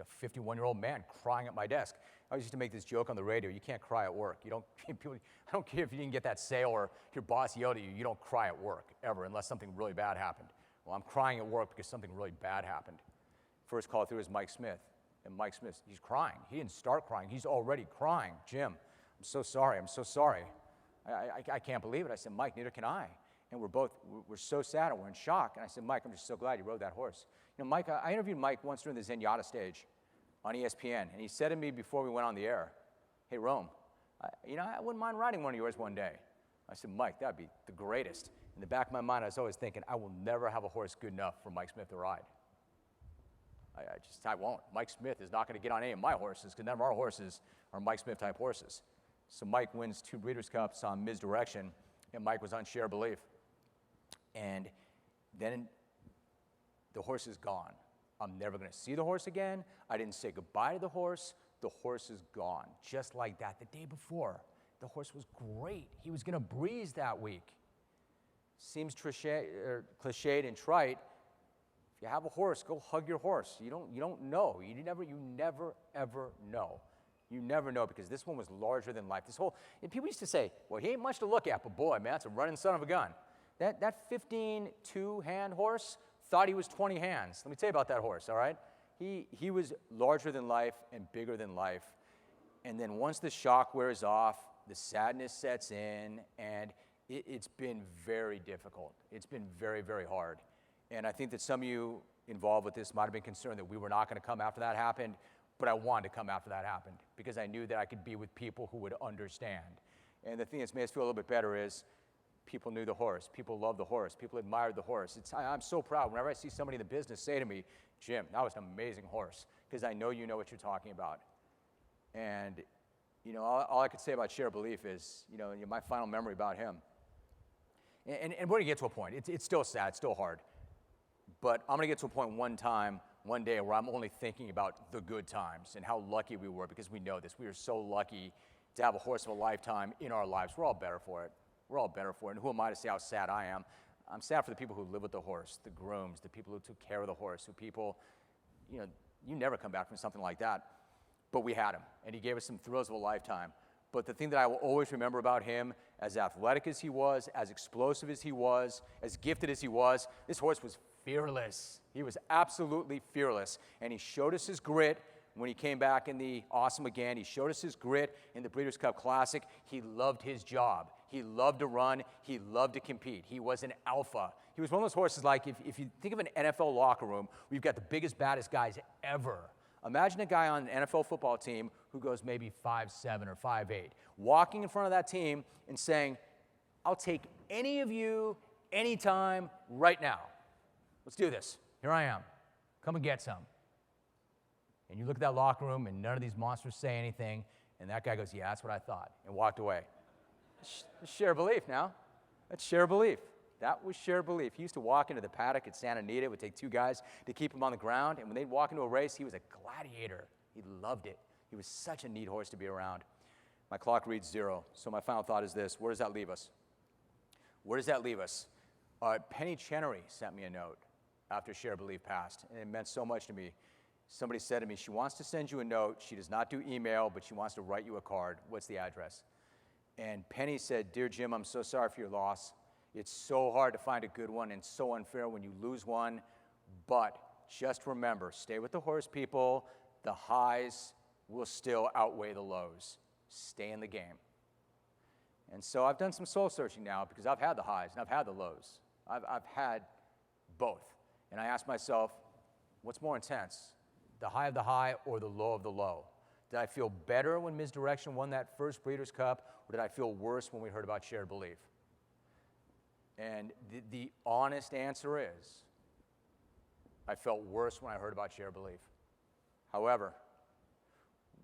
a 51-year-old man crying at my desk. I used to make this joke on the radio, you can't cry at work. I don't care if you didn't get that sale or your boss yelled at you, you don't cry at work, ever, unless something really bad happened. Well, I'm crying at work because something really bad happened. First call through is Mike Smith, and Mike Smith, he's crying. He didn't start crying, he's already crying. Jim, I'm so sorry. I can't believe it. I said, Mike, neither can I. And we're so sad and we're in shock. And I said, Mike, I'm just so glad you rode that horse. Mike, I interviewed Mike once during the Zenyatta stage on ESPN, and he said to me before we went on the air, hey, Rome, I wouldn't mind riding one of yours one day. I said, Mike, that'd be the greatest. In the back of my mind, I was always thinking, I will never have a horse good enough for Mike Smith to ride. I won't. Mike Smith is not going to get on any of my horses because none of our horses are Mike Smith type horses. So Mike wins 2 Breeders' Cups on Misdirection, and Mike was on Share Belief. And then the horse is gone. I'm never going to see the horse again. I didn't say goodbye to the horse. The horse is gone. Just like that. The day before, the horse was great. He was going to breeze that week. Seems cliched and trite. If you have a horse, go hug your horse. You don't know. You never ever know. You never know, because this one was larger than life. And people used to say, well, he ain't much to look at, but boy, man, that's a running son of a gun. That 15 2-hand horse thought he was 20 hands. Let me tell you about that horse, all right? He was larger than life and bigger than life. And then once the shock wears off, the sadness sets in, and it's been very difficult. It's been very, very hard. And I think that some of you involved with this might have been concerned that we were not going to come after that happened, but I wanted to come after that happened because I knew that I could be with people who would understand. And the thing that's made us feel a little bit better is people knew the horse, people loved the horse, people admired the horse. I'm so proud whenever I see somebody in the business say to me, Jim, that was an amazing horse, because I know you know what you're talking about. And all I could say about Share Belief is, my final memory about him. And we're going to get to a point. It's still sad, it's still hard. But I'm going to get to a point one day, where I'm only thinking about the good times and how lucky we were, because we know this. We are so lucky to have a horse of a lifetime in our lives. We're all better for it. We're all better for it. And who am I to say how sad I am? I'm sad for the people who live with the horse, the grooms, the people who took care of the horse, you never come back from something like that. But we had him, and he gave us some thrills of a lifetime. But the thing that I will always remember about him, as athletic as he was, as explosive as he was, as gifted as he was, this horse was fearless. He was absolutely fearless. And he showed us his grit when he came back in the Awesome Again. He showed us his grit in the Breeders' Cup Classic. He loved his job. He loved to run. He loved to compete. He was an alpha. He was one of those horses like, if you think of an NFL locker room, we've got the biggest, baddest guys ever. Imagine a guy on an NFL football team who goes maybe 5'7" or 5'8", walking in front of that team and saying, I'll take any of you, anytime, right now. Let's do this. Here I am. Come and get some. And you look at that locker room, and none of these monsters say anything, and that guy goes, yeah, that's what I thought, and walked away. That's Share Belief now. That's Share Belief. That was Share Belief. He used to walk into the paddock at Santa Anita. It would take 2 guys to keep him on the ground, and when they'd walk into a race, he was a gladiator. He loved it. He was such a neat horse to be around. My clock reads 0, so my final thought is this. Where does that leave us? Where does that leave us? Penny Chenery sent me a note after Share Belief passed, and it meant so much to me. Somebody said to me, she wants to send you a note. She does not do email, but she wants to write you a card. What's the address? And Penny said, Dear Jim, I'm so sorry for your loss. It's so hard to find a good one and so unfair when you lose one. But just remember, stay with the horse, people. The highs will still outweigh the lows. Stay in the game. And so I've done some soul searching now, because I've had the highs and I've had the lows. I've had both. And I ask myself, what's more intense? The high of the high or the low of the low? Did I feel better when Misdirection won that first Breeders' Cup, or did I feel worse when we heard about Share Belief? And the honest answer is, I felt worse when I heard about Share Belief. However,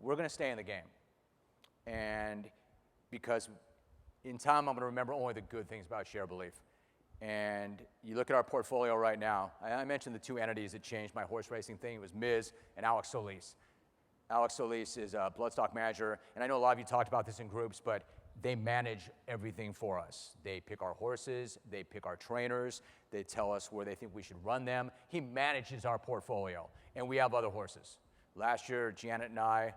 we're going to stay in the game. And because in time, I'm going to remember only the good things about Share Belief. And you look at our portfolio right now. I mentioned the 2 entities that changed my horse racing thing. It was Miz and Alex Solis. Alex Solis is a bloodstock manager, and I know a lot of you talked about this in groups, but they manage everything for us. They pick our horses, they pick our trainers, they tell us where they think we should run them. He manages our portfolio, and we have other horses. Last year, Janet and I,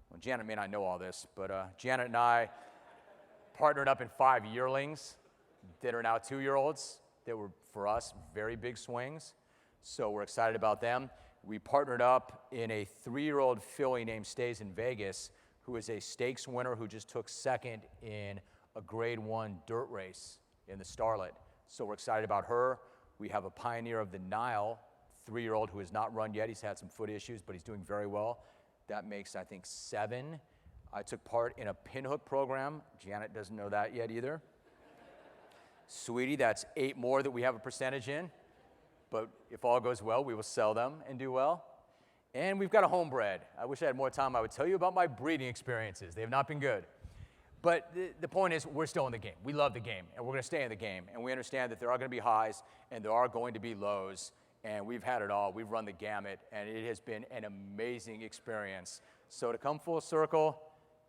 well, Janet may not know all this, but Janet and I partnered up in 5 yearlings that are now 2-year-olds. They were, for us, very big swings, so we're excited about them. We partnered up in a 3-year-old filly named Stays in Vegas, who is a stakes winner who just took 2nd in a Grade 1 dirt race in the Starlet. So we're excited about her. We have a Pioneer of the Nile, 3-year-old who has not run yet. He's had some foot issues, but he's doing very well. That makes, I think, 7. I took part in a pinhook program. Janet doesn't know that yet either. Sweetie, that's 8 more that we have a percentage in. But if all goes well, we will sell them and do well. And we've got a homebred. I wish I had more time. I would tell you about my breeding experiences. They have not been good. But the point is, we're still in the game. We love the game, and we're going to stay in the game. And we understand that there are going to be highs, and there are going to be lows. And we've had it all. We've run the gamut, and it has been an amazing experience. So to come full circle,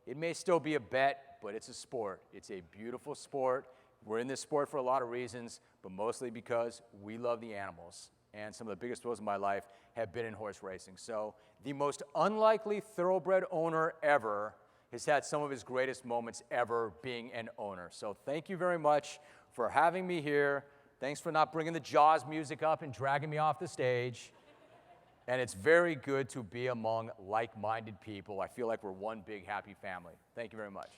it may still be a bet, but it's a sport. It's a beautiful sport. We're in this sport for a lot of reasons, but mostly because we love the animals. And some of the biggest thrills of my life have been in horse racing. So the most unlikely thoroughbred owner ever has had some of his greatest moments ever being an owner. So thank you very much for having me here. Thanks for not bringing the Jaws music up and dragging me off the stage. And it's very good to be among like-minded people. I feel like we're one big happy family. Thank you very much.